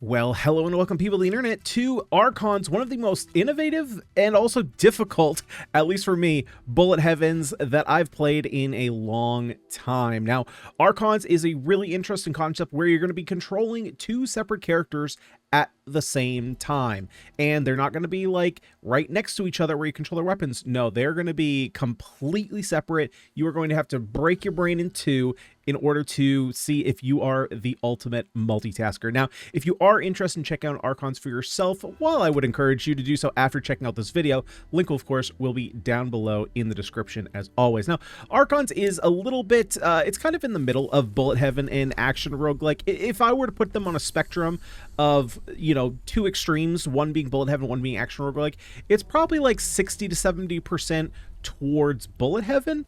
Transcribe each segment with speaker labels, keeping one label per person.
Speaker 1: Well, hello and welcome people of the internet to Archons, one of the most innovative and also difficult, at least for me, bullet heavens that I've played in a long time. Now, Archons is a really interesting concept where you're going to be controlling two separate characters at the same time, and they're not going to be like right next to each other where you control their weapons. No, they're going to be completely separate. You are going to have to break your brain in two in order to see if you are the ultimate multitasker. Now, if you are interested in checking out Archons for yourself, well, I would encourage you to do so after checking out this video. Link, of course, will be down below in the description as always. Now, Archons is a little bit, it's kind of in the middle of bullet heaven and action roguelike. If I were to put them on a spectrum of, you know, two extremes, one being bullet heaven, one being action roguelike, it's probably like 60 to 70% towards bullet heaven.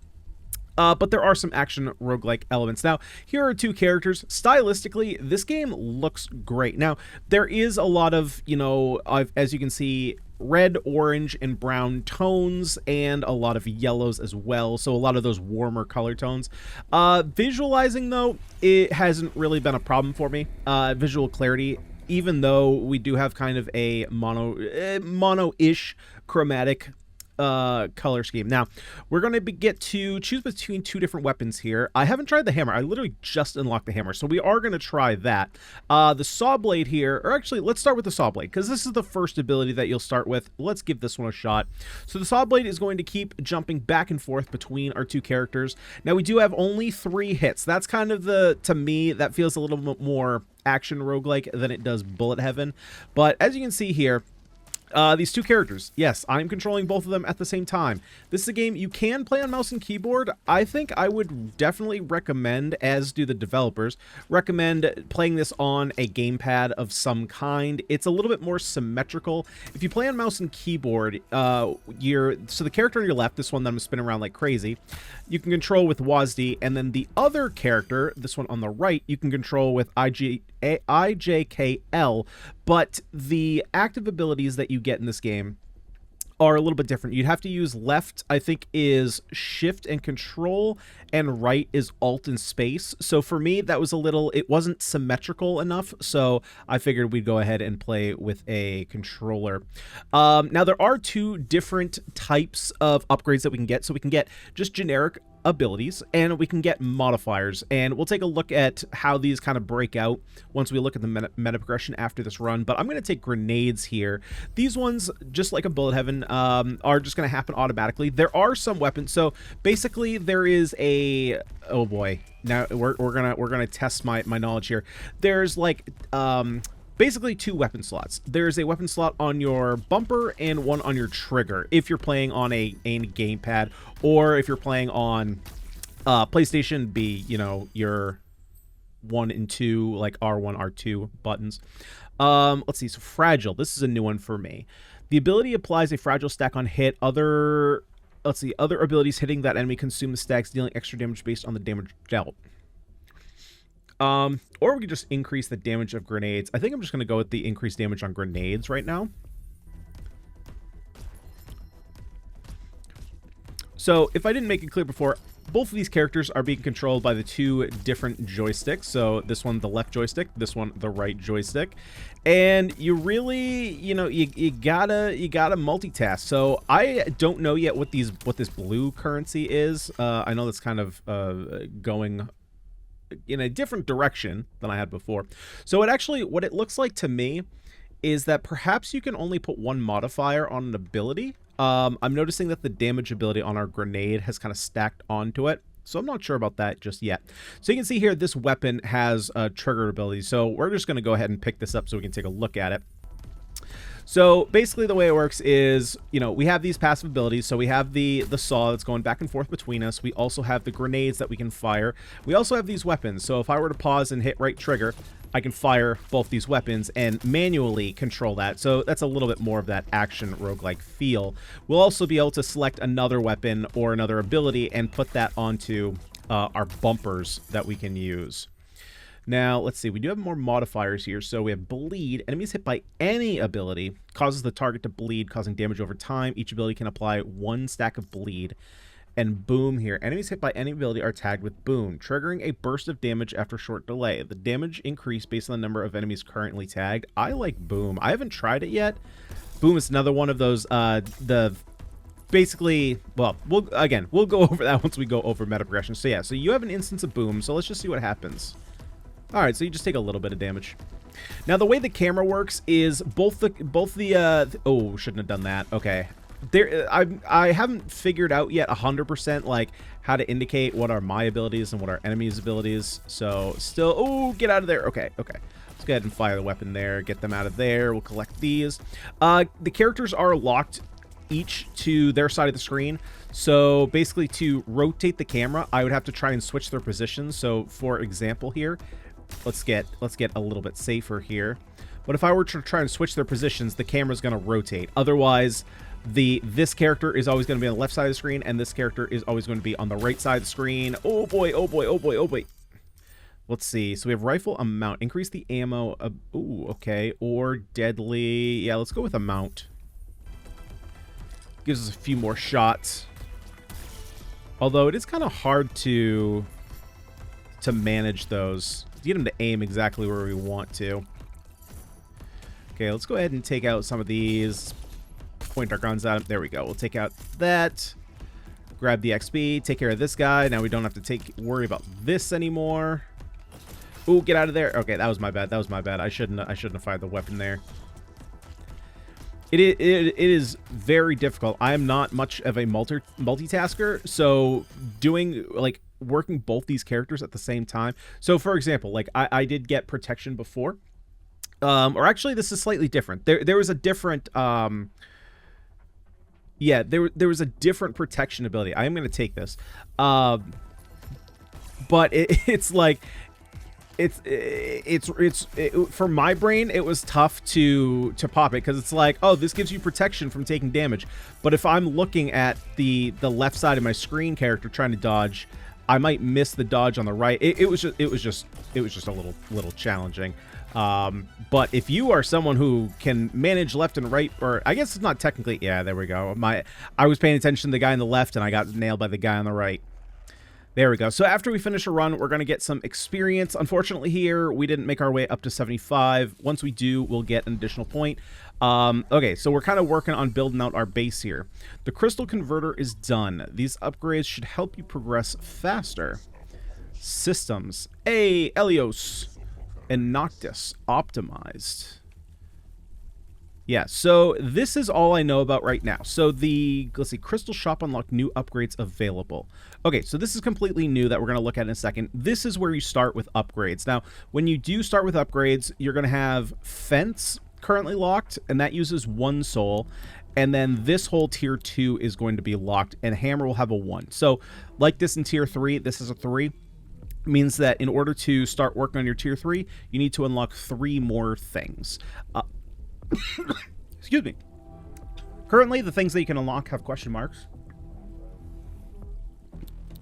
Speaker 1: But there are some action roguelike elements. Now, here are two characters. Stylistically, this game looks great. Now, there is a lot of, you know, as you can see, red, orange, and brown tones, and a lot of yellows as well. So a lot of those warmer color tones. Visualizing, though, it hasn't really been a problem for me. Visual clarity, even though we do have kind of a mono-ish chromatic color scheme. Now, we're going to get to choose between two different weapons here. I haven't tried the hammer. I literally just unlocked the hammer, so we are going to try that. The Sawblade here, or actually, let's start with the Sawblade, because this is the first ability that you'll start with. Let's give this one a shot. So the Sawblade is going to keep jumping back and forth between our two characters. Now, we do have only 3 hits. That's kind of to me, that feels a little bit more action roguelike than it does bullet heaven. But as you can see here, these two characters, yes, I'm controlling both of them at the same time. This is a game you can play on mouse and keyboard. I think I would definitely recommend, as do the developers, recommend playing this on a gamepad of some kind. It's a little bit more symmetrical. If you play on mouse and keyboard, so the character on your left, this one that I'm spinning around like crazy, you can control with WASD, and then the other character, this one on the right, you can control with IJKL, but the active abilities that you get in this game are a little bit different. You'd have to use left, I think, is shift and control, and right is alt and space. So for me, that was it wasn't symmetrical enough, so I figured we'd go ahead and play with a controller. Now, there are 2 different types of upgrades that we can get. So we can get just generic abilities, and we can get modifiers, and we'll take a look at how these kind of break out once we look at the Metaprogression after this run. But I'm going to take grenades here. These ones, just like a bullet heaven, are just going to happen automatically. There are some weapons, so basically there is a, oh boy, now we're gonna test my knowledge here. There's like basically 2 weapon slots. There's a weapon slot on your bumper and one on your trigger if you're playing on a gamepad, or if you're playing on PlayStation, you know, your 1 and 2, like R1, R2 buttons. Let's see, so fragile. This is a new one for me. The ability applies a fragile stack on hit. Other abilities hitting that enemy consume the stacks, dealing extra damage based on the damage dealt. Or we could just increase the damage of grenades. I think I'm just going to go with the increased damage on grenades right now. So if I didn't make it clear before, both of these characters are being controlled by the 2 different joysticks. So this one, the left joystick, this one, the right joystick. And you really, you know, you gotta multitask. So I don't know yet what this blue currency is. I know that's kind of going in a different direction than I had before. So what it looks like to me is that perhaps you can only put 1 modifier on an ability. I'm noticing that the damage ability on our grenade has kind of stacked onto it, so I'm not sure about that just yet. So you can see here, this weapon has a trigger ability, so we're just going to go ahead and pick this up so we can take a look at it. So basically the way it works is, you know, we have these passive abilities. So we have the saw that's going back and forth between us. We also have the grenades that we can fire. We also have these weapons. So if I were to pause and hit right trigger, I can fire both these weapons and manually control that. So that's a little bit more of that action roguelike feel. We'll also be able to select another weapon or another ability and put that onto our bumpers that we can use. Now, let's see. We do have more modifiers here. So we have bleed. Enemies hit by any ability causes the target to bleed, causing damage over time. Each ability can apply 1 stack of bleed. and boom here. Enemies hit by any ability are tagged with boom, triggering a burst of damage after short delay. The damage increase based on the number of enemies currently tagged. I like boom. I haven't tried it yet. Boom is another one of those, basically, well, we'll go over that once we go over Metaprogression. So yeah, so you have an instance of boom, so let's just see what happens. All right, so you just take a little bit of damage. Now, the way the camera works is both the oh, shouldn't have done that. Okay. I haven't figured out yet 100% like how to indicate what are my abilities and what are enemies' abilities. So still, oh, get out of there. Okay, okay. Let's go ahead and fire the weapon there, get them out of there. We'll collect these. The characters are locked each to their side of the screen. So basically to rotate the camera, I would have to try and switch their positions. So for example here, let's get a little bit safer here. But if I were to try and switch their positions, the camera's going to rotate. Otherwise, this character is always going to be on the left side of the screen, and this character is always going to be on the right side of the screen. Oh boy, oh boy, oh boy, oh boy. Let's see. So we have rifle, amount. Increase the ammo. Ooh, okay. Or deadly. Yeah, let's go with amount. Gives us a few more shots. Although it is kind of hard to manage those. To get them to aim exactly where we want to. Okay, let's go ahead and take out some of these. Point our guns at him. There we go. We'll take out that. Grab the XP. Take care of this guy. Now we don't have to worry about this anymore. Ooh, get out of there. Okay, that was my bad. That was my bad. I shouldn't have fired the weapon there. It is very difficult. I am not much of a multitasker, so doing like working both these characters at the same time. So for example, like I did get protection before. Or actually this is slightly different. There was a different yeah, there was a different protection ability. I am going to take this. But it's like it's for my brain it was tough to pop it because it's like, oh, this gives you protection from taking damage. But if I'm looking at the left side of my screen character trying to dodge, I might miss the dodge on the right. It was just a little challenging. But if you are someone who can manage left and right, or I guess it's not technically, yeah, there we go. I was paying attention to the guy on the left and I got nailed by the guy on the right. There we go. So after we finish a run, we're going to get some experience. Unfortunately here, we didn't make our way up to 75. Once we do, we'll get an additional point. Okay, so we're kind of working on building out our base here. The crystal converter is done. These upgrades should help you progress faster. Systems. Elios and Noctis optimized. Yeah, so this is all I know about right now. So let's see, Crystal Shop unlocked new upgrades available. Okay, so this is completely new that we're going to look at in a second. This is where you start with upgrades. Now, when you do start with upgrades, you're going to have Fence currently locked, and that uses 1 soul. And then this whole tier 2 is going to be locked, and Hammer will have a 1. So, like this in tier 3, this is a 3. Means that in order to start working on your tier 3, you need to unlock 3 more things. Excuse me. Currently, the things that you can unlock have question marks.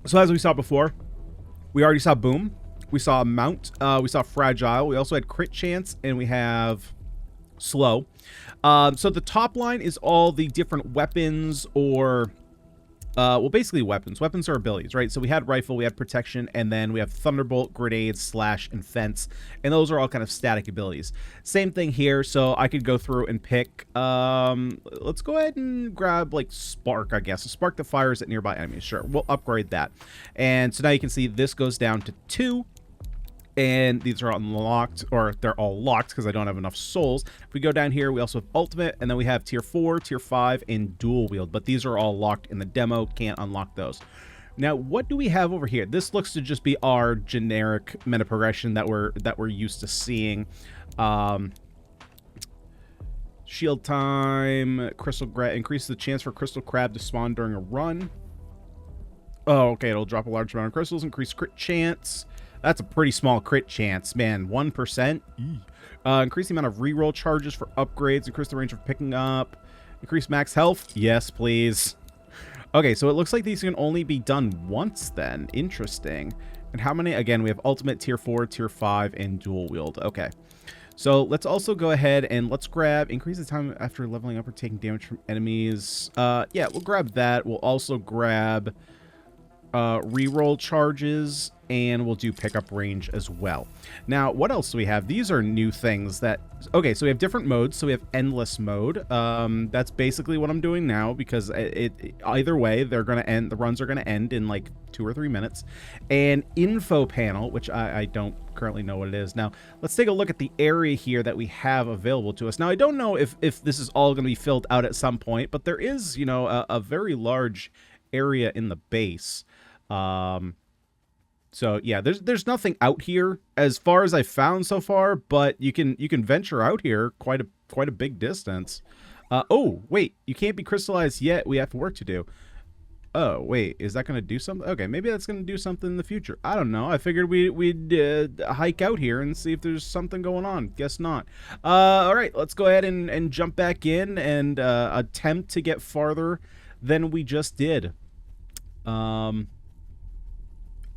Speaker 1: So as we saw before, we already saw Boom. We saw Mount. We saw Fragile. We also had Crit Chance, and we have Slow. So the top line is all the different weapons or... well, basically weapons. Weapons are abilities, right? So we had Rifle, we had Protection, and then we have Thunderbolt, Grenade, Slash, and Fence. And those are all kind of static abilities. Same thing here. So I could go through and pick... let's go ahead and grab, like, Spark, I guess. A Spark that fires at nearby enemies. Sure, we'll upgrade that. And so now you can see this goes down to 2. And these are unlocked, or they're all locked because I don't have enough souls. If we go down here, we also have Ultimate, and then we have Tier 4, Tier 5, and Dual Wield. But these are all locked in the demo. Can't unlock those. Now, what do we have over here? This looks to just be our generic Metaprogression that we're used to seeing. Shield time, Crystal Crab, increases the chance for Crystal Crab to spawn during a run. Oh, okay, it'll drop a large amount of crystals, increase crit chance. That's a pretty small crit chance, man. 1%. Increase the amount of reroll charges for upgrades. Increase the range of picking up. Increase max health. Yes, please. Okay, so it looks like these can only be done once then. Interesting. And how many? Again, we have Ultimate, Tier 4, Tier 5, and Dual Wield. Okay. So let's also go ahead and let's grab increase the time after leveling up or taking damage from enemies. Yeah, we'll grab that. We'll also grab reroll charges, and we'll do pickup range as well. Now, what else do we have? These are new things that... Okay, so we have different modes. So we have endless mode. That's basically what I'm doing now, because either way, they're going to end. The runs are going to end in like 2 or 3 minutes. And info panel, which I don't currently know what it is. Now, let's take a look at the area here that we have available to us. Now, I don't know if this is all going to be filled out at some point, but there is, you know, a very large area in the base. So yeah, there's nothing out here as far as I've found so far, but you can venture out here quite a big distance. Oh wait, you can't be crystallized yet. We have work to do. Oh wait, is that gonna do something? Okay, maybe that's gonna do something in the future. I don't know. I figured we'd hike out here and see if there's something going on. Guess not. All right, let's go ahead and jump back in and attempt to get farther than we just did.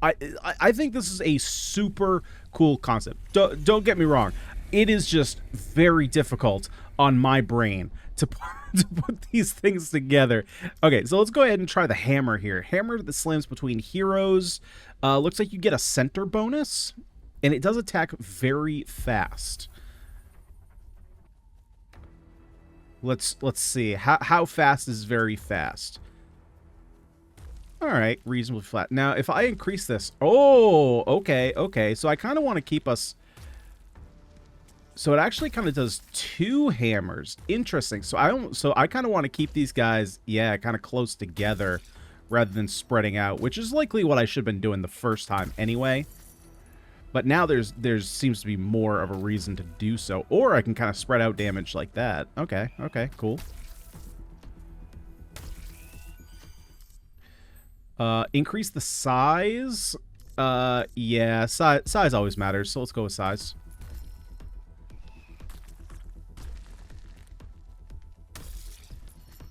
Speaker 1: I think this is a super cool concept. Don't get me wrong. It is just very difficult on my brain to put these things together. Okay, so let's go ahead and try the hammer here. Hammer that slams between heroes. Looks like you get a center bonus, and it does attack very fast. Let's see. How fast is very fast? All right, reasonably flat. Now, if I increase this... Oh, okay. So I kind of want to keep us... So it actually kind of does 2 hammers. Interesting. So I kind of want to keep these guys, yeah, kind of close together rather than spreading out, which is likely what I should have been doing the first time anyway. But now there's seems to be more of a reason to do so. Or I can kind of spread out damage like that. Okay, cool. Increase the size. Yeah, size always matters, so let's go with size.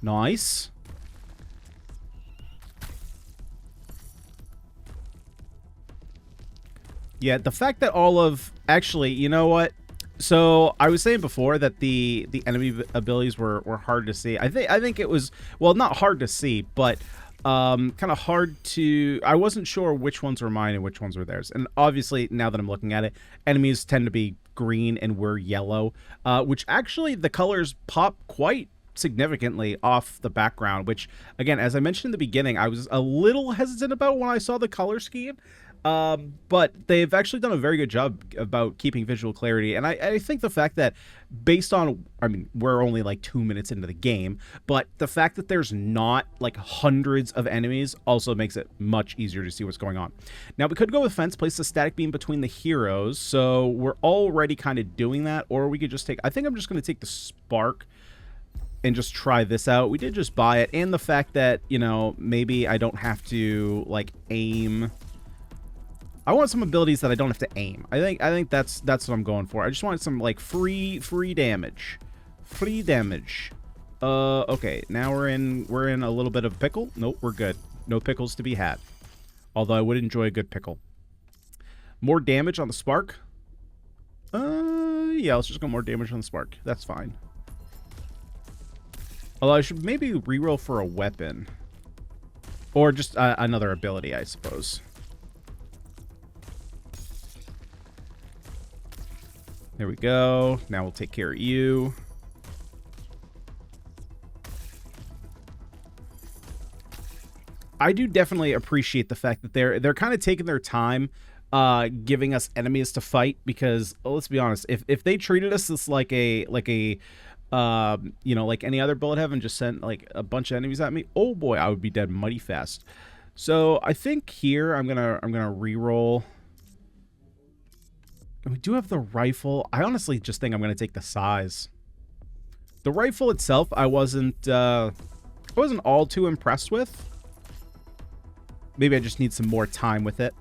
Speaker 1: Nice. Yeah, the fact that all of... Actually, you know what? So, I was saying before that the enemy abilities were hard to see. I think it was... Well, not hard to see, but... kind of hard to... I wasn't sure which ones were mine and which ones were theirs. And obviously, now that I'm looking at it, enemies tend to be green and we're yellow, which actually the colors pop quite significantly off the background, which, again, as I mentioned in the beginning, I was a little hesitant about when I saw the color scheme. But they've actually done a very good job about keeping visual clarity. And I think the fact that based on, I mean, we're only like 2 minutes into the game, but the fact that there's not like hundreds of enemies also makes it much easier to see what's going on. Now, we could go with fence, place a static beam between the heroes. So we're already kind of doing that, or we could just take, I think I'm just going to take the spark and just try this out. We did just buy it. And the fact that, you know, maybe I don't have to like aim. I want some abilities that I don't have to aim. I think that's what I'm going for. I just want some like free damage. Free damage. Okay, now we're in a little bit of pickle. Nope, we're good. No pickles to be had. Although I would enjoy a good pickle. More damage on the spark. Yeah, let's just go more damage on the spark. That's fine. Although I should maybe reroll for a weapon. Or just another ability, I suppose. There we go. Now we'll take care of you. I do definitely appreciate the fact that they're kind of taking their time giving us enemies to fight, because let's be honest, if they treated us as like a you know, like any other bullet heaven, just sent like a bunch of enemies at me, oh boy, I would be dead mighty fast. So I think here I'm gonna reroll. We do have the rifle. I honestly just think I'm going to take the size. The rifle itself, I wasn't all too impressed with. Maybe I just need some more time with it.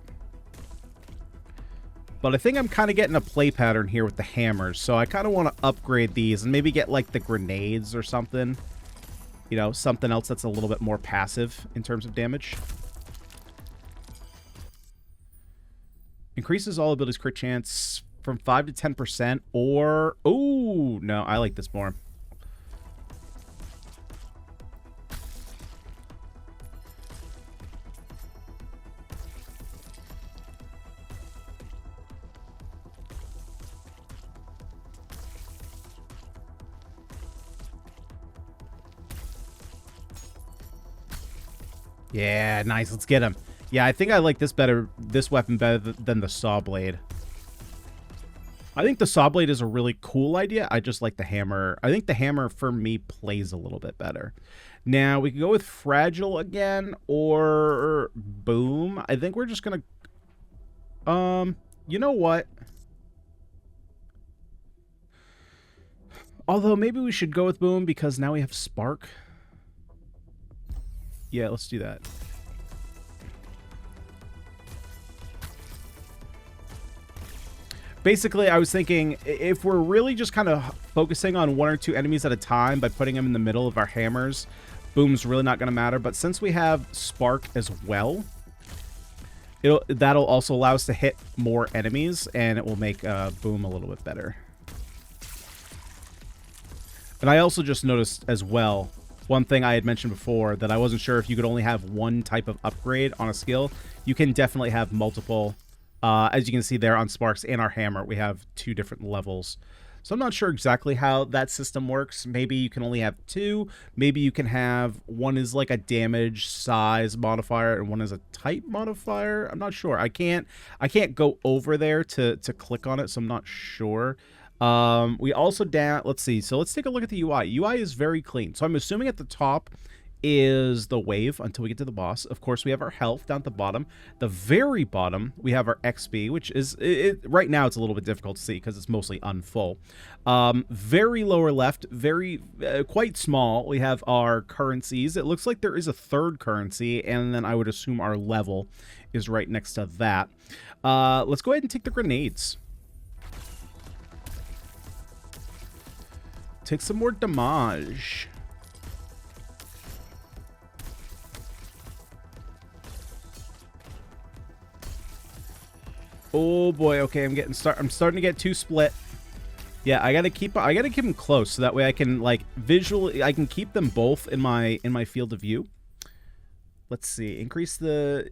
Speaker 1: But I think I'm kind of getting a play pattern here with the hammers. So I kind of want to upgrade these and maybe get like the grenades or something. You know, something else that's a little bit more passive in terms of damage. Increases all abilities crit chance from 5 to 10%, or... Oh, no, I like this more. Yeah, nice. Let's get him. Yeah, I think I like this weapon better than the Sawblade. I think the Sawblade is a really cool idea. I just like the hammer. I think the hammer, for me, plays a little bit better. Now, we can go with Fragile again, or Boom. I think we're just going to... you know what? Although, maybe we should go with Boom, because now we have Spark. Yeah, let's do that. Basically, I was thinking, if we're really just kind of focusing on 1 or 2 enemies at a time by putting them in the middle of our hammers, Boom's really not going to matter. But since we have Spark as well, that'll also allow us to hit more enemies, and it will make Boom a little bit better. And I also just noticed as well, one thing I had mentioned before, that I wasn't sure if you could only have one type of upgrade on a skill. You can definitely have multiple. As you can see there on Sparks and our hammer, we have 2 different levels. So I'm not sure exactly how that system works. Maybe you can only have 2. Maybe you can have one is like a damage size modifier and one is a type modifier. I'm not sure. I can't go over there to click on it, so I'm not sure. We also let's see. So let's take a look at the UI. UI is very clean. So I'm assuming at the top is the wave until we get to the boss. Of course, we have our health down at the bottom. The very bottom, we have our XP, which is right now it's a little bit difficult to see because it's mostly unfull. Very lower left, very quite small, we have our currencies. It looks like there is a 3rd currency, and then I would assume our level is right next to that. Let's go ahead and take the grenades. Take some more damage. Oh boy, okay, I'm starting to get too split. Yeah, I gotta keep them close so that way I can like visually I can keep them both in my field of view. Let's see, increase the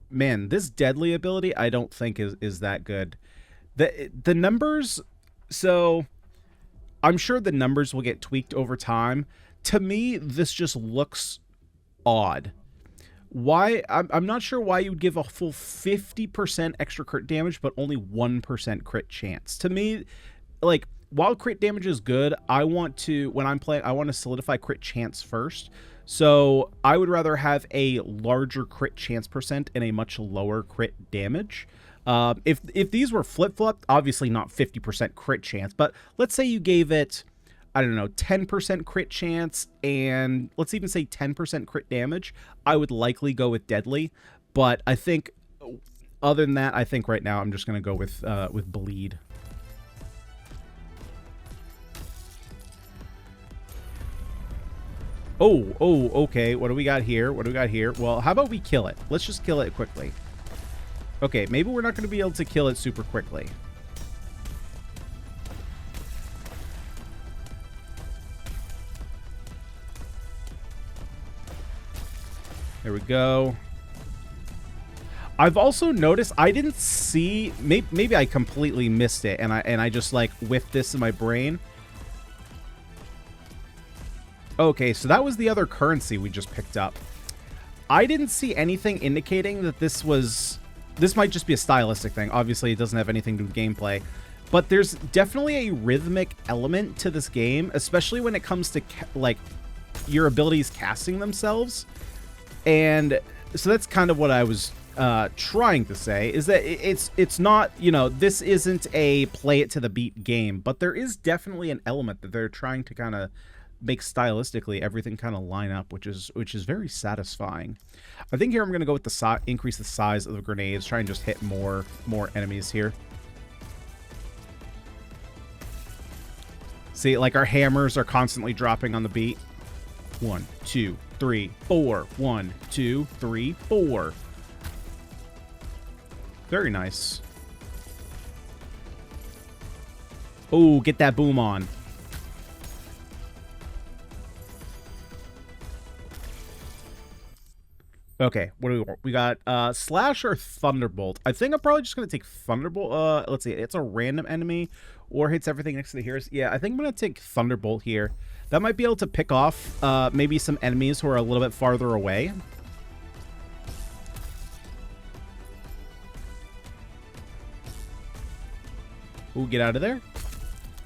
Speaker 1: man, this deadly ability I don't think is that good. The numbers, so I'm sure the numbers will get tweaked over time. To me, this just looks odd. Why? I'm not sure why you would give a full 50% extra crit damage, but only 1% crit chance. To me, like, while crit damage is good, I want to, when I'm playing, I want to solidify crit chance first. So I would rather have a larger crit chance percent and a much lower crit damage. If these were flip-flopped, obviously not 50% crit chance, but let's say you gave it, I don't know, 10% crit chance, and let's even say 10% crit damage, I would likely go with Deadly. But I think, other than that, I think right now I'm just going to go with Bleed. Oh, okay. What do we got here? Well, how about we kill it? Let's just kill it quickly. Okay, maybe we're not going to be able to kill it super quickly. There we go. I've also noticed I didn't see, maybe I completely missed it and I just like whiffed this in my brain. Okay, so that was the other currency we just picked up. I didn't see anything indicating that this might just be a stylistic thing. Obviously, it doesn't have anything to do with gameplay. But there's definitely a rhythmic element to this game, especially when it comes to, like, your abilities casting themselves. And so that's kind of what I was trying to say, is that it's not, you know, this isn't a play it to the beat game, but there is definitely an element that they're trying to kind of make stylistically everything kind of line up, which is very satisfying. I think here I'm going to go with the increase the size of the grenades, try and just hit more enemies here. See, like our hammers are constantly dropping on the beat. 1, 2, 3, 4. 1, 2, 3, 4. Very nice. Oh, get that boom on. Okay, what do we want? We got Slash or Thunderbolt. I think I'm probably just going to take Thunderbolt. Let's see, it's a random enemy or hits everything next to the heroes. Yeah, I think I'm going to take Thunderbolt here. That might be able to pick off maybe some enemies who are a little bit farther away. Ooh, get out of there.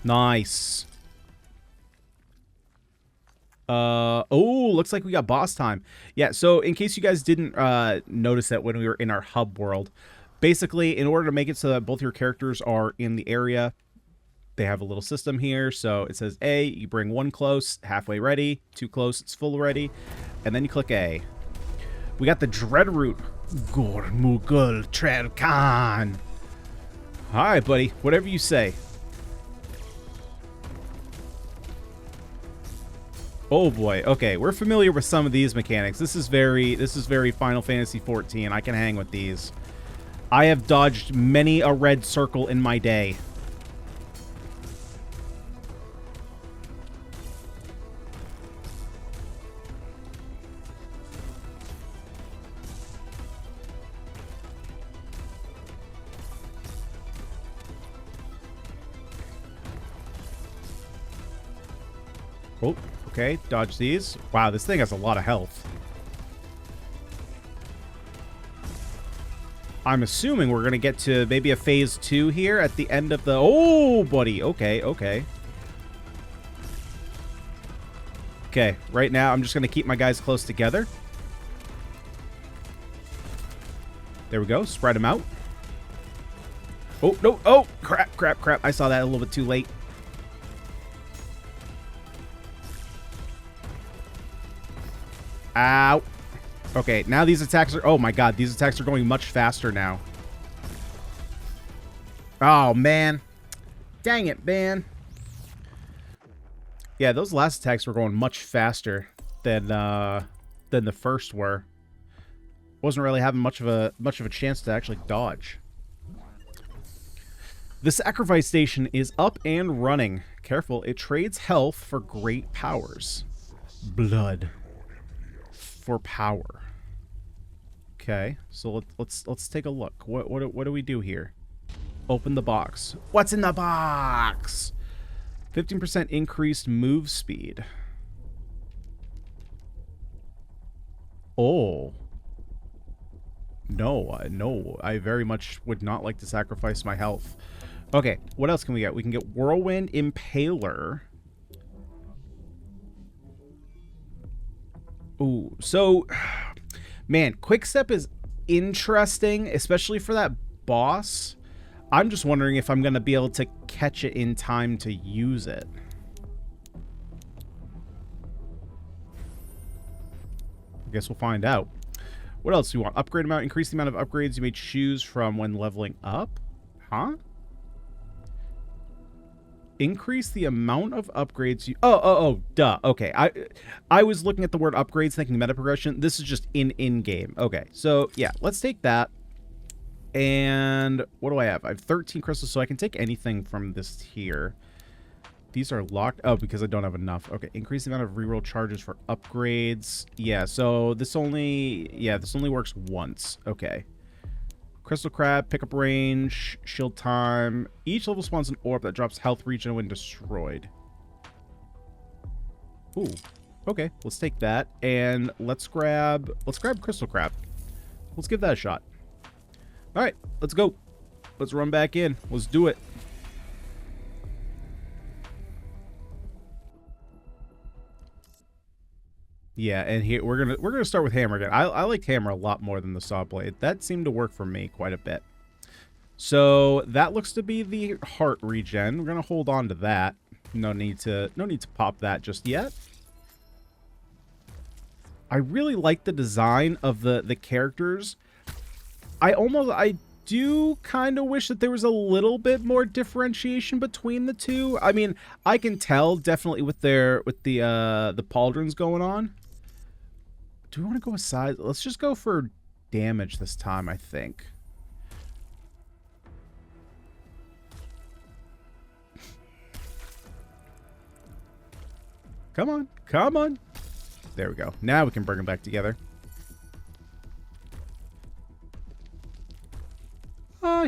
Speaker 1: Nice. Oh, looks like we got boss time. Yeah, so in case you guys didn't notice that when we were in our hub world, basically, in order to make it so that both your characters are in the area, they have a little system here. So it says A, you bring one close, halfway ready, two close, it's full ready, and then you click A. We got the Dread Root. Gormugul Trelkan. All right, buddy, whatever you say. Oh boy. Okay, we're familiar with some of these mechanics. This is very Final Fantasy XIV. I can hang with these. I have dodged many a red circle in my day. Oh, okay, dodge these. Wow, this thing has a lot of health. I'm assuming we're going to get to maybe a phase 2 here at the end of the... Oh, buddy. Okay, okay. Okay, right now I'm just going to keep my guys close together. There we go. Spread them out. Oh, no. Oh, crap, crap, crap. I saw that a little bit too late. Ow. Okay, now these attacks are... Oh my god, these attacks are going much faster now. Oh, man. Dang it, man. Yeah, those last attacks were going much faster than the first were. Wasn't really having much of a chance to actually dodge. The sacrifice station is up and running. Careful, it trades health for great powers. Blood for power. Okay, so let's take a look. What do we do here? Open the box. What's in the box? 15% increased move speed. Oh. No, I very much would not like to sacrifice my health. Okay, what else can we get? We can get Whirlwind Impaler. Ooh, so, man, Quickstep is interesting, especially for that boss. I'm just wondering if I'm going to be able to catch it in time to use it. I guess we'll find out. What else do you want? Upgrade amount, increase the amount of upgrades you may choose from when leveling up? Huh? Increase the amount of upgrades you... Oh, duh. Okay, I was looking at the word upgrades thinking metaprogression. This is just in-game. Okay, so yeah, let's take that. And what do I have? I have 13 crystals, so I can take anything from this tier. These are locked. Oh, because I don't have enough. Okay, increase the amount of reroll charges for upgrades. Yeah, so this only works once. Okay. Crystal Crab, pickup range, shield time. Each level spawns an orb that drops health regen when destroyed. Ooh. Okay, let's take that. And let's grab Crystal Crab. Let's give that a shot. Alright, let's go. Let's run back in. Let's do it. Yeah, and here we're gonna start with Hammer again. I liked Hammer a lot more than the Sawblade. That seemed to work for me quite a bit. So that looks to be the heart regen. We're gonna hold on to that. No need to pop that just yet. I really like the design of the characters. I do kind of wish that there was a little bit more differentiation between the two. I mean, I can tell definitely with the pauldrons going on. Do we want to go with size? Let's just go for damage this time, I think. Come on. Come on. There we go. Now we can bring them back together.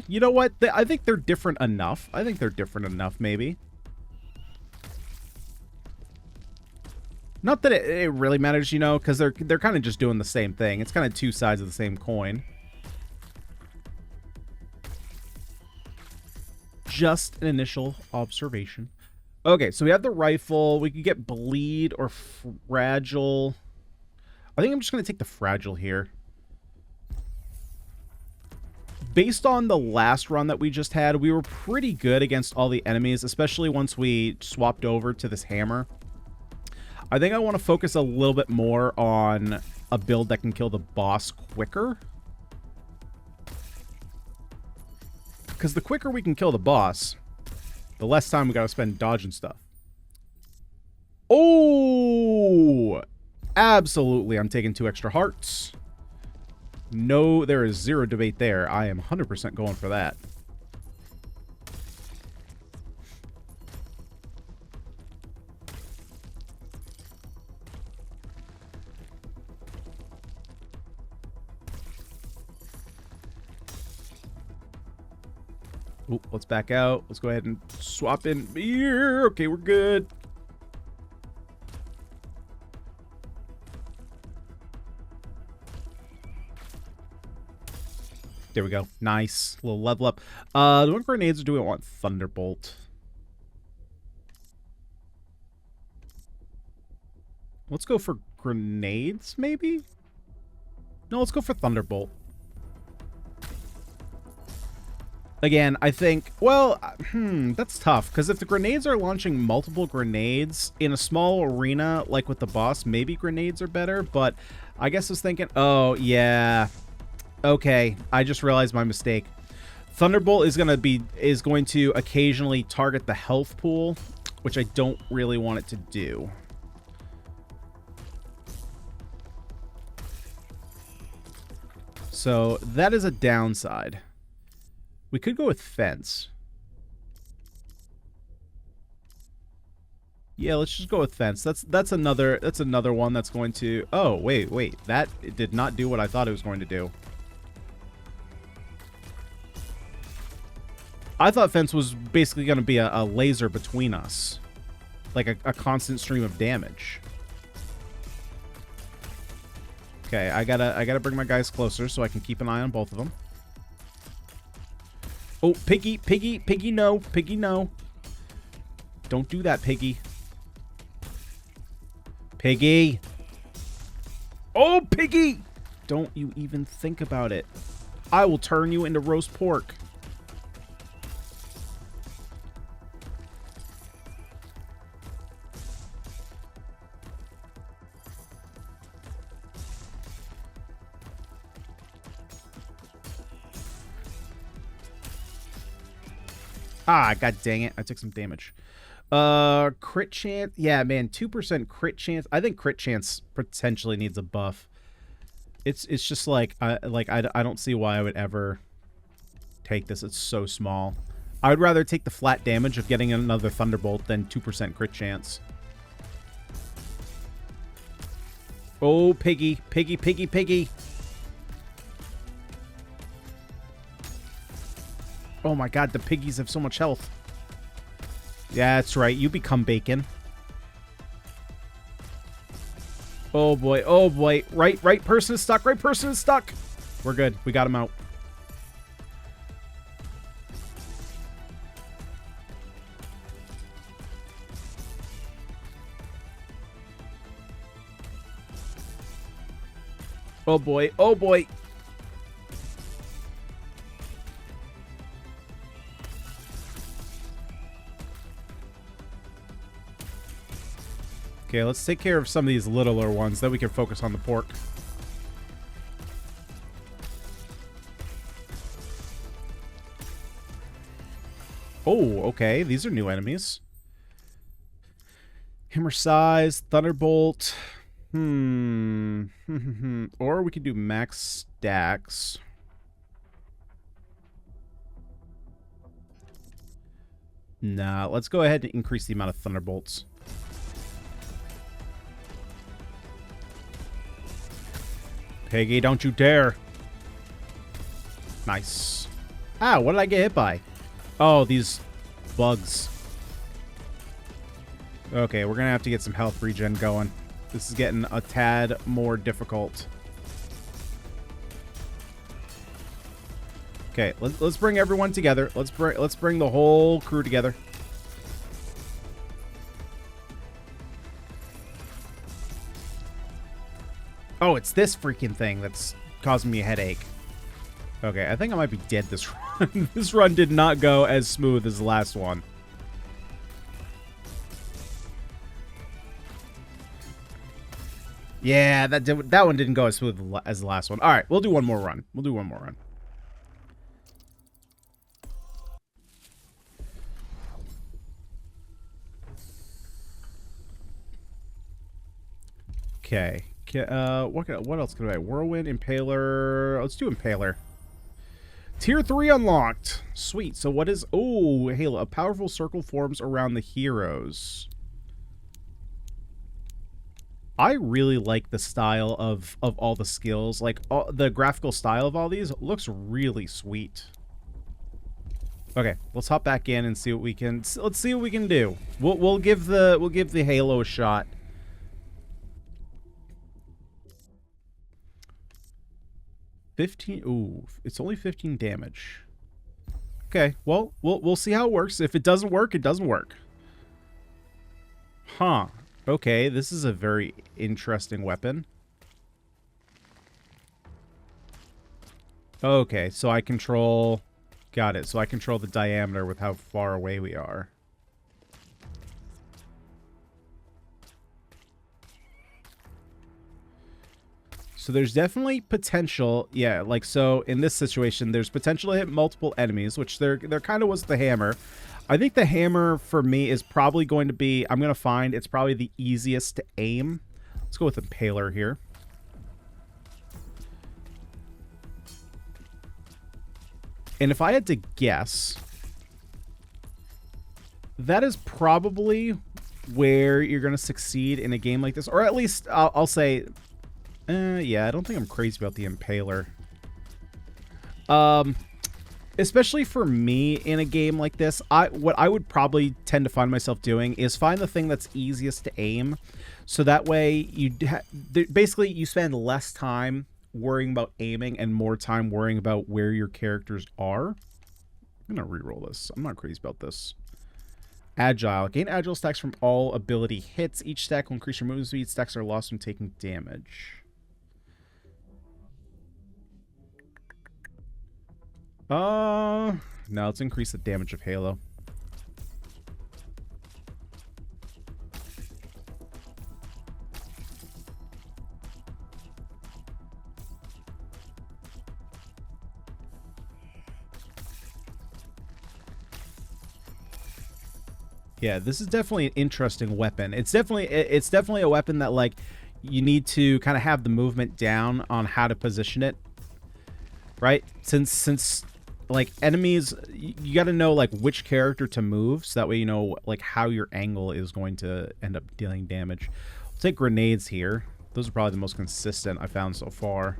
Speaker 1: You know what? I think they're different enough. Maybe. Not that it really matters, you know, because they're kind of just doing the same thing. It's kind of two sides of the same coin. Just an initial observation. Okay, so we have the rifle. We could get bleed or fragile. I think I'm just going to take the fragile here. Based on the last run that we just had, we were pretty good against all the enemies, especially once we swapped over to this hammer. I think I want to focus a little bit more on a build that can kill the boss quicker. Because the quicker we can kill the boss, the less time we gotta spend dodging stuff. Oh! Absolutely, I'm taking 2 extra hearts. No, there is zero debate there. I am 100% going for that. Ooh, let's back out. Let's go ahead and swap in here. Okay, we're good. There we go. Nice. Little level up. Do we want grenades or do we want Thunderbolt? Let's go for grenades, maybe? No, let's go for Thunderbolt. Again, I think, well, that's tough, because if the grenades are launching multiple grenades in a small arena, like with the boss, maybe grenades are better, but I guess I was thinking, oh, yeah, okay, I just realized my mistake. Thunderbolt is going to occasionally target the health pool, which I don't really want it to do. So that is a downside. We could go with fence. Yeah, let's just go with fence. That's another one that's going to... Oh, wait. That did not do what I thought it was going to do. I thought fence was basically going to be a laser between us. Like a constant stream of damage. Okay, I gotta bring my guys closer so I can keep an eye on both of them. Oh, Piggy, no. Piggy, no. Don't do that, Piggy. Piggy. Oh, Piggy! Don't you even think about it. I will turn you into roast pork. Ah, god dang it. I took some damage. Crit chance. Yeah, man, 2% crit chance. I think crit chance potentially needs a buff. It's just like I don't see why I would ever take this. It's so small. I would rather take the flat damage of getting another Thunderbolt than 2% crit chance. Oh, Piggy. Piggy. Oh my god, the piggies have so much health. Yeah, that's right. You become bacon. Oh boy. Right person is stuck. We're good. We got him out. Oh boy. Okay, let's take care of some of these littler ones, then we can focus on the pork. Oh, okay. These are new enemies. Hammer size, Thunderbolt. Or we could do max stacks. Nah, let's go ahead and increase the amount of Thunderbolts. Piggy, don't you dare. Nice. Ah, what did I get hit by? Oh, these bugs. Okay, we're gonna have to get some health regen going. This is getting a tad more difficult. Okay, let's bring everyone together. Let's bring the whole crew together. Oh, it's this freaking thing that's causing me a headache. Okay, I think I might be dead this run. This run did not go as smooth as the last one. Yeah, that one didn't go as smooth as the last one. All right, we'll do one more run. We'll do one more run. Okay. What else can I? Whirlwind, Impaler. Let's do Impaler. Tier 3 unlocked. Sweet. So what is... Oh, Halo. A powerful circle forms around the heroes. I really like the style of all the skills. Like, the graphical style of all these looks really sweet. Okay, let's hop back in and see what we can... Let's see what we can do. We'll give the Halo a shot. Ooh, it's only 15 damage. Okay, well, we'll see how it works. If it doesn't work, it doesn't work. Huh. Okay, this is a very interesting weapon. Okay, so I control... Got it. So I control the diameter with how far away we are. So there's definitely potential, yeah, like, so in this situation, there's potential to hit multiple enemies, which there kind of was the hammer. I think the hammer, for me, is probably going to be, I'm going to find it's probably the easiest to aim. Let's go with Impaler here. And if I had to guess, that is probably where you're going to succeed in a game like this, or at least I'll say... yeah, I don't think I'm crazy about the Impaler. Especially for me in a game like this, what I would probably tend to find myself doing is find the thing that's easiest to aim. So that way, basically, you spend less time worrying about aiming and more time worrying about where your characters are. I'm going to reroll this. I'm not crazy about this. Agile. Gain agile stacks from all ability hits. Each stack will increase your movement speed. Stacks are lost from taking damage. No, let's increase the damage of Halo. Yeah, this is definitely an interesting weapon. It's definitely a weapon that, like, you need to kind of have the movement down on how to position it. Right? Since like, enemies, you got to know, like, which character to move, so that way you know, like, how your angle is going to end up dealing damage. We'll take grenades here. Those are probably the most consistent I found so far.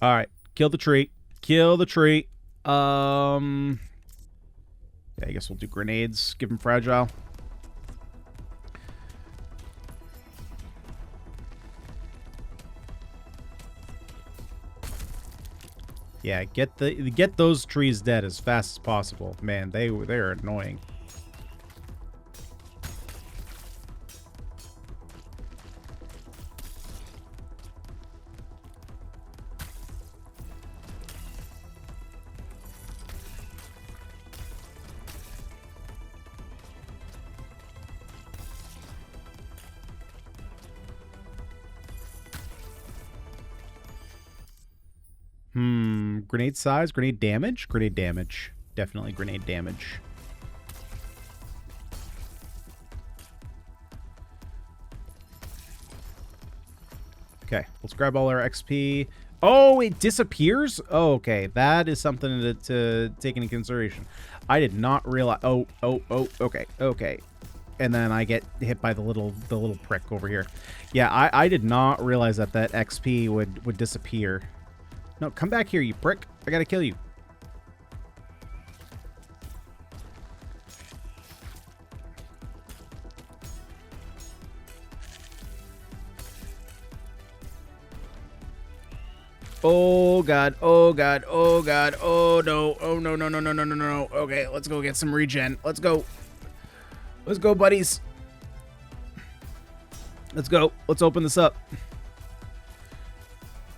Speaker 1: All right, kill the tree. Kill the tree. Yeah, I guess we'll do grenades. Give him fragile. Yeah, get those trees dead as fast as possible. Man, they're annoying. Grenade size, grenade damage, grenade damage. Definitely grenade damage. Okay, let's grab all our XP. Oh, it disappears? Oh, okay. That is something to take into consideration. I did not realize. Oh, okay, okay. And then I get hit by the little prick over here. Yeah, I did not realize that XP would disappear. No, come back here, you prick. I gotta kill you. Oh god, oh god, oh god, oh no, oh no, no, no, no, no, no, no. Okay, let's go get some regen. Let's go. Let's go, buddies. Let's go. Let's open this up.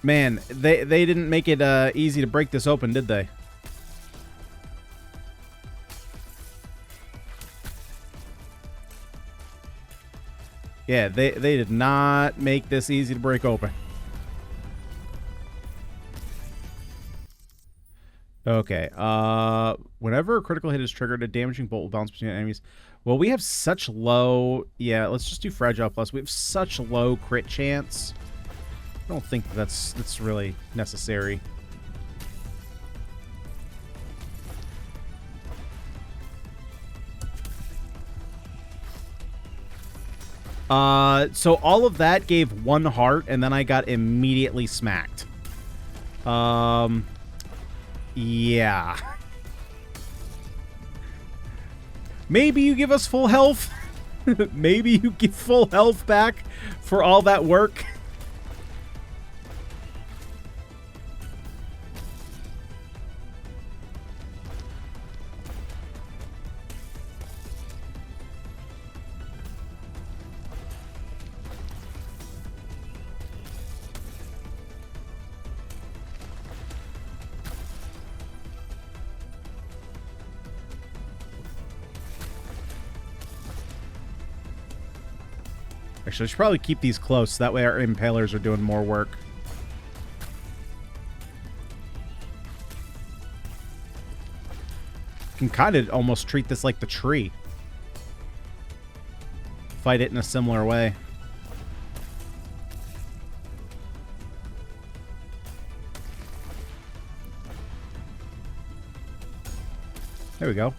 Speaker 1: Man, they didn't make it easy to break this open, did they? Yeah, they did not make this easy to break open. Okay, whenever a critical hit is triggered, a damaging bolt will bounce between enemies. Well, we have such low... Yeah, let's just do Fragile Plus. We have such low crit chance. I don't think that's really necessary. So all of that gave 1 heart, and then I got immediately smacked. Yeah. Maybe you give us full health. Maybe you give full health back for all that work. Actually, I should probably keep these close. That way our impalers are doing more work. Can kind of almost treat this like the tree. Fight it in a similar way. There we go.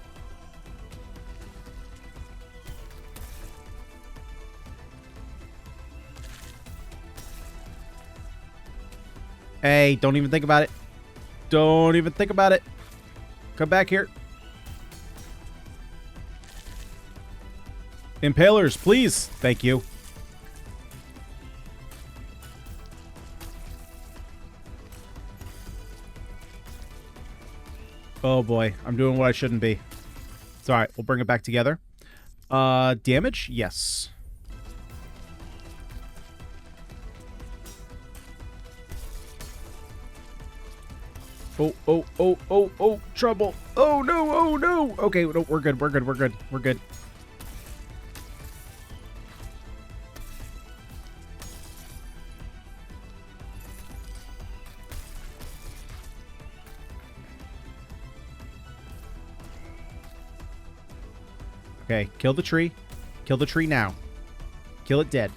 Speaker 1: Hey, don't even think about it. Don't even think about it. Come back here. Impalers, please. Thank you. Oh boy, I'm doing what I shouldn't be. It's alright, we'll bring it back together. Damage? Yes. Oh, trouble. Oh, no. Okay, no, we're good. Okay, kill the tree. Kill the tree now. Kill it dead.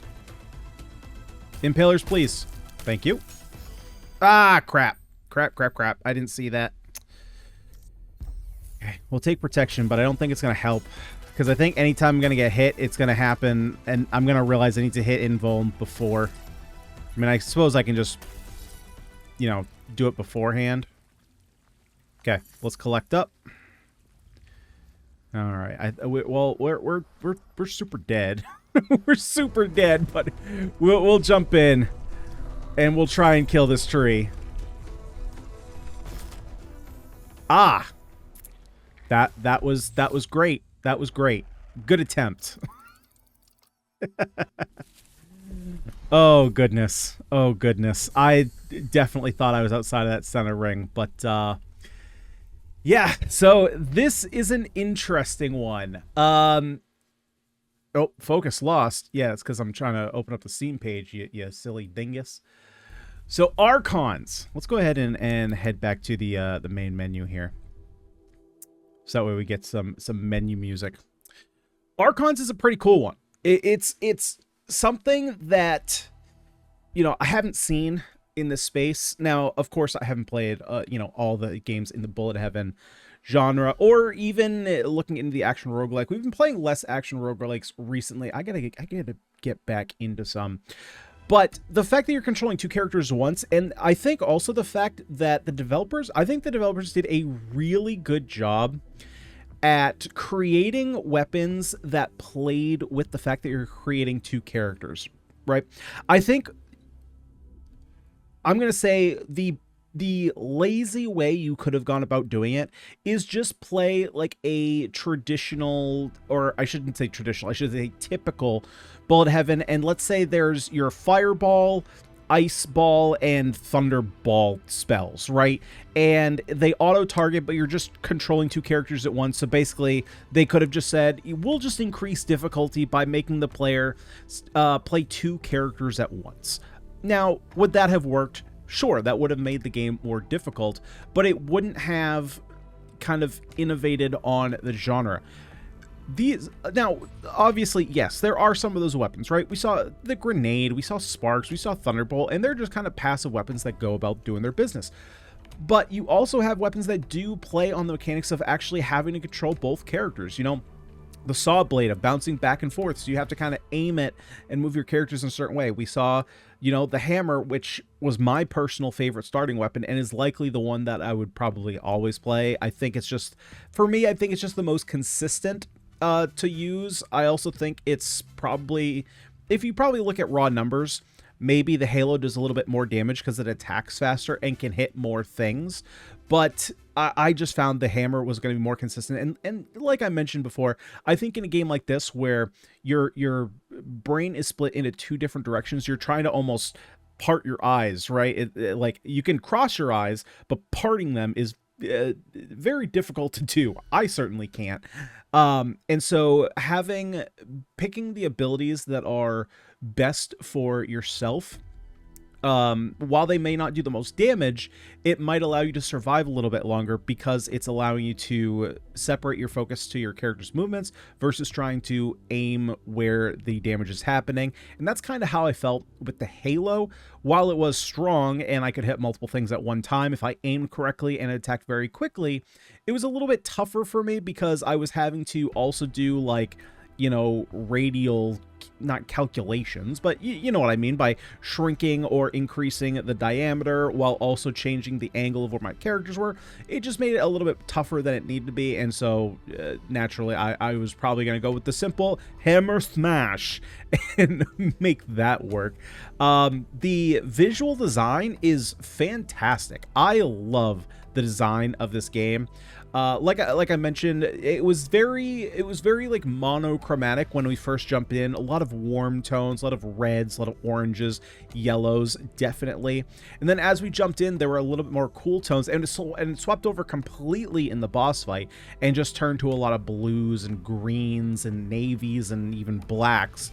Speaker 1: Impalers, please. Thank you. Ah, crap. Crap. I didn't see that. Okay, we'll take protection, but I don't think it's going to help. Because I think anytime I'm going to get hit, it's going to happen, and I'm going to realize I need to hit invuln before. I mean, I suppose I can just, you know, do it beforehand. Okay, let's collect up. All right. Well, we're super dead. We're super dead, but we'll jump in, and we'll try and kill this tree. Ah, that was great. That was great. Good attempt. Oh goodness. Oh goodness. I definitely thought I was outside of that center ring, but yeah. So this is an interesting one. Oh, focus lost. Yeah, it's because I'm trying to open up the scene page. You silly dingus. So Archons. Let's go ahead and head back to the main menu here. So that way we get some menu music. Archons is a pretty cool one. It's something that you know, I haven't seen in this space. Now, of course, I haven't played, you know, all the games in the bullet heaven genre, or even looking into the action roguelike. We've been playing less action roguelikes recently. I gotta get back into some. But the fact that you're controlling two characters once, and I think also the fact that I think the developers did a really good job at creating weapons that played with the fact that you're creating two characters, right? I think I'm going to say the lazy way you could have gone about doing it is just play like a traditional, or I shouldn't say traditional, I should say typical bullet heaven. And let's say there's your fireball, ice ball, and thunderball spells, right? And they auto target, but you're just controlling two characters at once. So basically they could have just said, we'll just increase difficulty by making the player play two characters at once. Now, would that have worked? Sure, that would have made the game more difficult, but it wouldn't have kind of innovated on the genre. Now, obviously, yes, there are some of those weapons, right? We saw the grenade, we saw sparks, we saw thunderbolt, and they're just kind of passive weapons that go about doing their business. But you also have weapons that do play on the mechanics of actually having to control both characters, you know? The Sawblade of bouncing back and forth, so you have to kind of aim it and move your characters in a certain way. We saw, you know, the hammer, which was my personal favorite starting weapon and is likely the one that I would probably always play. I think it's just, for me, I think it's just the most consistent to use. I also think it's probably, if you probably look at raw numbers, maybe the Halo does a little bit more damage because it attacks faster and can hit more things. But I just found the hammer was going to be more consistent. And like I mentioned before, I think in a game like this where your brain is split into two different directions, you're trying to almost part your eyes, right? Like you can cross your eyes, but parting them is very difficult to do. I certainly can't. And so picking the abilities that are best for yourself, while they may not do the most damage, it might allow you to survive a little bit longer because it's allowing you to separate your focus to your character's movements versus trying to aim where the damage is happening. And that's kind of how I felt with the Halo. While it was strong and I could hit multiple things at one time, if I aimed correctly and attacked very quickly, it was a little bit tougher for me because I was having to also do, like, you know, radial, not calculations, but you know what I mean, by shrinking or increasing the diameter while also changing the angle of where my characters were. It just made it a little bit tougher than it needed to be, and so naturally I was probably going to go with the simple hammer smash and make that work. The visual design is fantastic. I love the design of this game. Like I mentioned, it was very like monochromatic when we first jumped in. A lot of warm tones, a lot of reds, a lot of oranges, yellows, definitely. And then as we jumped in, there were a little bit more cool tones, and it swapped over completely in the boss fight and just turned to a lot of blues and greens and navies and even blacks.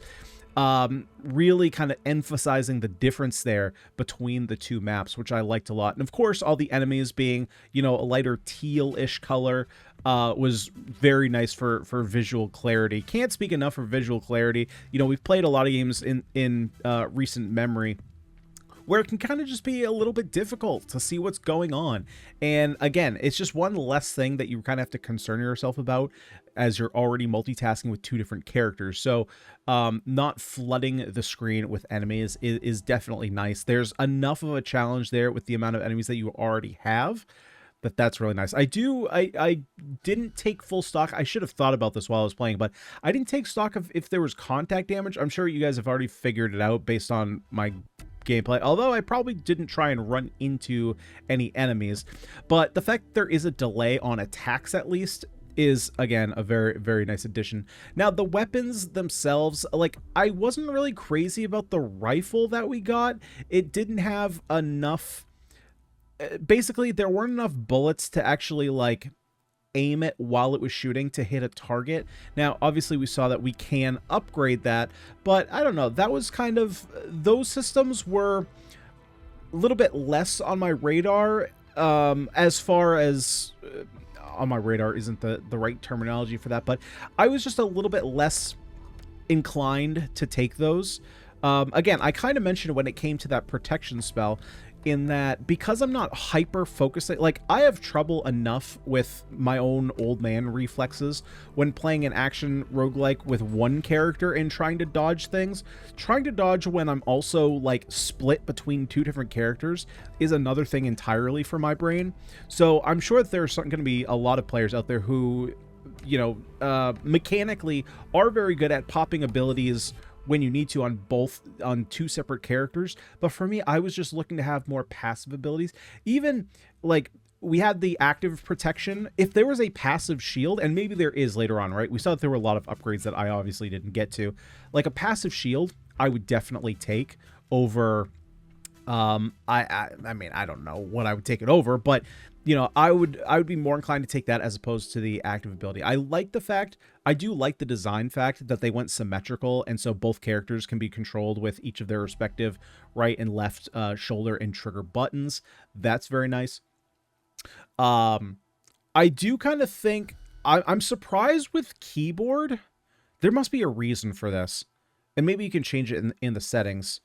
Speaker 1: Really kind of emphasizing the difference there between the two maps, which I liked a lot. And of course, all the enemies being, you know, a lighter teal-ish color was very nice for visual clarity. Can't speak enough for visual clarity. You know, we've played a lot of games in recent memory where it can kind of just be a little bit difficult to see what's going on. And again, it's just one less thing that you kind of have to concern yourself about as you're already multitasking with two different characters. So not flooding the screen with enemies is definitely nice. There's enough of a challenge there with the amount of enemies that you already have that's really nice. I didn't take full stock. I should have thought about this while I was playing, but I didn't take stock of if there was contact damage. I'm sure you guys have already figured it out based on my gameplay, although I probably didn't try and run into any enemies. But the fact there is a delay on attacks, at least, is again a very, very nice addition. Now the weapons themselves, like, I wasn't really crazy about the rifle that we got. It didn't have enough, basically there weren't enough bullets to actually like aim it while it was shooting to hit a target. Now obviously we saw that we can upgrade that, but I don't know, that was kind of, those systems were a little bit less on my radar. As far as on my radar isn't the right terminology for that, but I was just a little bit less inclined to take those. Again, I kind of mentioned when it came to that protection spell, in that because I'm not hyper focusing, like I have trouble enough with my own old man reflexes when playing an action roguelike with one character and trying to dodge things. Trying to dodge when I'm also like split between two different characters is another thing entirely for my brain. So I'm sure that there's going to be a lot of players out there who, you know, mechanically are very good at popping abilities when you need to on two separate characters. But for me, I was just looking to have more passive abilities. Even like we had the active protection. If there was a passive shield, and maybe there is later on, right? We saw that there were a lot of upgrades that I obviously didn't get to. Like a passive shield, I would definitely take over. I mean, I don't know what I would take it over, but you know, I would be more inclined to take that as opposed to the active ability. I do like the design fact that they went symmetrical, and so both characters can be controlled with each of their respective right and left shoulder and trigger buttons. That's very nice. I do kind of think I'm surprised with keyboard. There must be a reason for this, and maybe you can change it in the settings.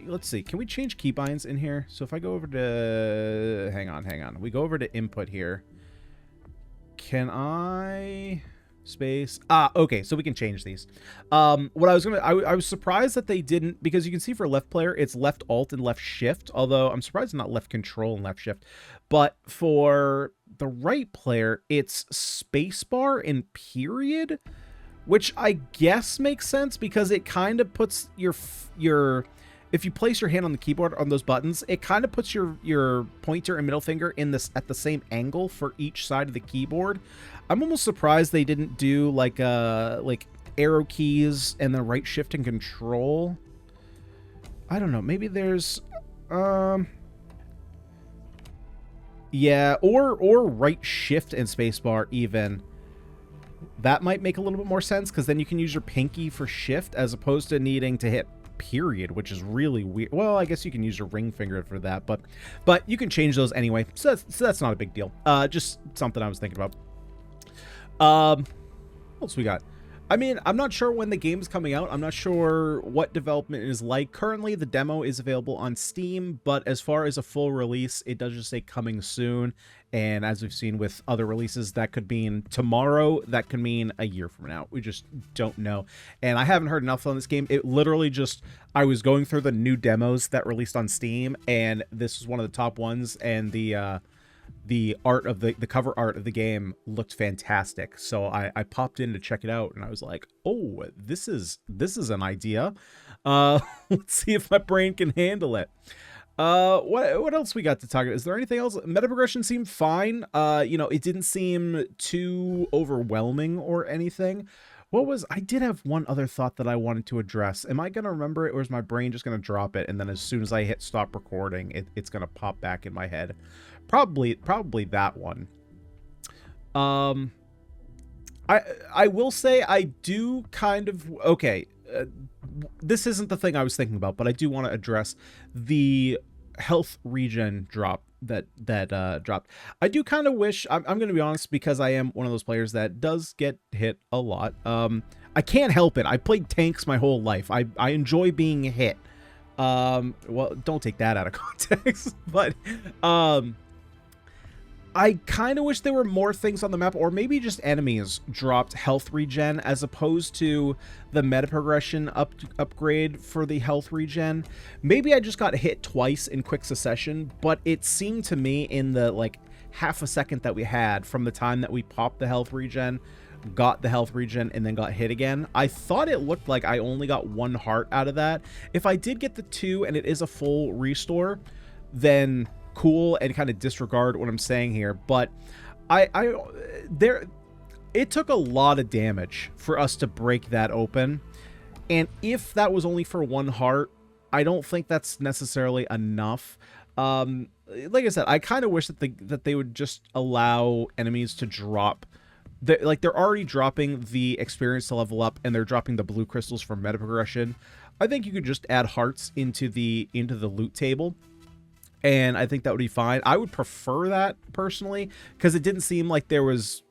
Speaker 1: Let's see. Can we change keybinds in here? So if I go over to... Hang on. We go over to input here. Can I... Space... okay. So we can change these. What I was going to... I was surprised that they didn't... Because you can see for left player, it's left alt and left shift. Although I'm surprised it's not left control and left shift. But for the right player, it's spacebar and period. Which I guess makes sense because it kind of puts your if you place your hand on the keyboard on those buttons, it kind of puts your pointer and middle finger at the same angle for each side of the keyboard. I'm almost surprised they didn't do like arrow keys and the right shift and control. I don't know. Maybe there's yeah, or right shift and spacebar even. That might make a little bit more sense because then you can use your pinky for shift as opposed to needing to hit period, which is really weird. Well, I guess you can use your ring finger for that, but you can change those anyway, so that's not a big deal. Just something I was thinking about. What else we got? I mean, I'm not sure when the game's coming out. I'm not sure what development is like. Currently, the demo is available on Steam, but as far as a full release, it does just say coming soon. And as we've seen with other releases, that could mean tomorrow. That could mean a year from now. We just don't know. And I haven't heard enough on this game. It literally just... I was going through the new demos that released on Steam, and this was one of the top ones, and the art of the cover art of the game looked fantastic. So I popped in to check it out, and I was like, oh, this is an idea. Let's see if my brain can handle it. What else we got to talk about? Is there anything else? Metaprogression seemed fine. You know, it didn't seem too overwhelming or anything. I did have one other thought that I wanted to address. Am I going to remember it, or is my brain just going to drop it, and then as soon as I hit stop recording, it's going to pop back in my head? Probably that one. I will say I do kind of... Okay, this isn't the thing I was thinking about, but I do want to address the health regen drop that dropped. I do kind of wish... I'm going to be honest, because I am one of those players that does get hit a lot. I can't help it. I played tanks my whole life. I enjoy being hit. Well, don't take that out of context, but I kind of wish there were more things on the map, or maybe just enemies dropped health regen as opposed to the metaprogression upgrade for the health regen. Maybe I just got hit twice in quick succession, but it seemed to me in the like half a second that we had from the time that we popped the health regen, got the health regen, and then got hit again, I thought it looked like I only got 1 heart out of that. If I did get the 2 and it is a full restore, then cool, and kind of disregard what I'm saying here. But it took a lot of damage for us to break that open, and if that was only for 1 heart, I don't think that's necessarily enough. Like I said, I kind of wish that they would just allow enemies to drop they're already dropping the experience to level up, and they're dropping the blue crystals for meta progression. I think you could just add hearts into the loot table, and I think that would be fine. I would prefer that personally, because it didn't seem like there was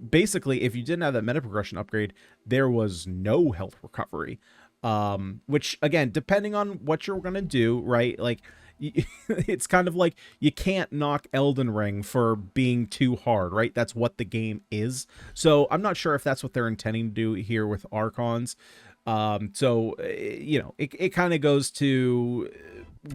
Speaker 1: basically, if you didn't have that meta progression upgrade, there was no health recovery. Which again, depending on what you're gonna do, right? Like, it's kind of like you can't knock Elden Ring for being too hard, right? That's what the game is. So I'm not sure if that's what they're intending to do here with Archons. You know, it kind of goes to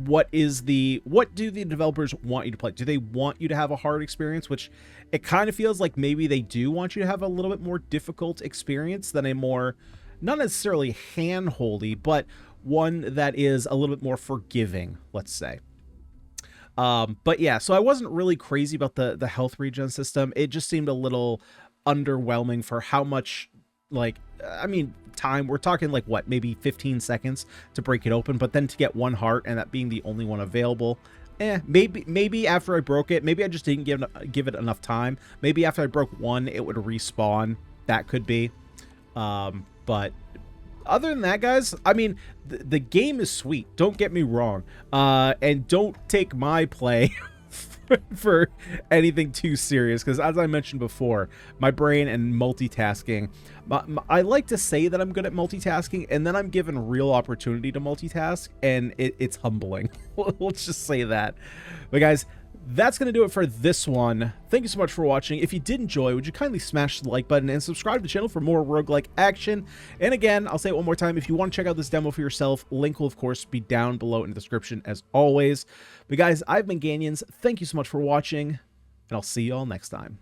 Speaker 1: what do the developers want you to play? Do they want you to have a hard experience? Which it kind of feels like maybe they do want you to have a little bit more difficult experience than a more, not necessarily hand-holdy, but one that is a little bit more forgiving, let's say. But yeah, so I wasn't really crazy about the health regen system. It just seemed a little underwhelming for how much, like, I mean, time. We're talking like what, maybe 15 seconds to break it open, but then to get one heart and that being the only one available. Maybe after I broke it, maybe I just didn't give it enough time. Maybe after I broke one, it would respawn. That could be. But other than that, guys, I mean, the game is sweet. Don't get me wrong. And don't take my play for anything too serious, because as I mentioned before, my brain and multitasking, I like to say that I'm good at multitasking, and then I'm given real opportunity to multitask, and it's humbling. Let's just say that. But guys, that's going to do it for this one. Thank you so much for watching. If you did enjoy, would you kindly smash the like button and subscribe to the channel for more roguelike action? And again, I'll say it one more time, if you want to check out this demo for yourself, link will of course be down below in the description as always. But guys, I've been Ganyonz. Thank you so much for watching, and I'll see you all next time.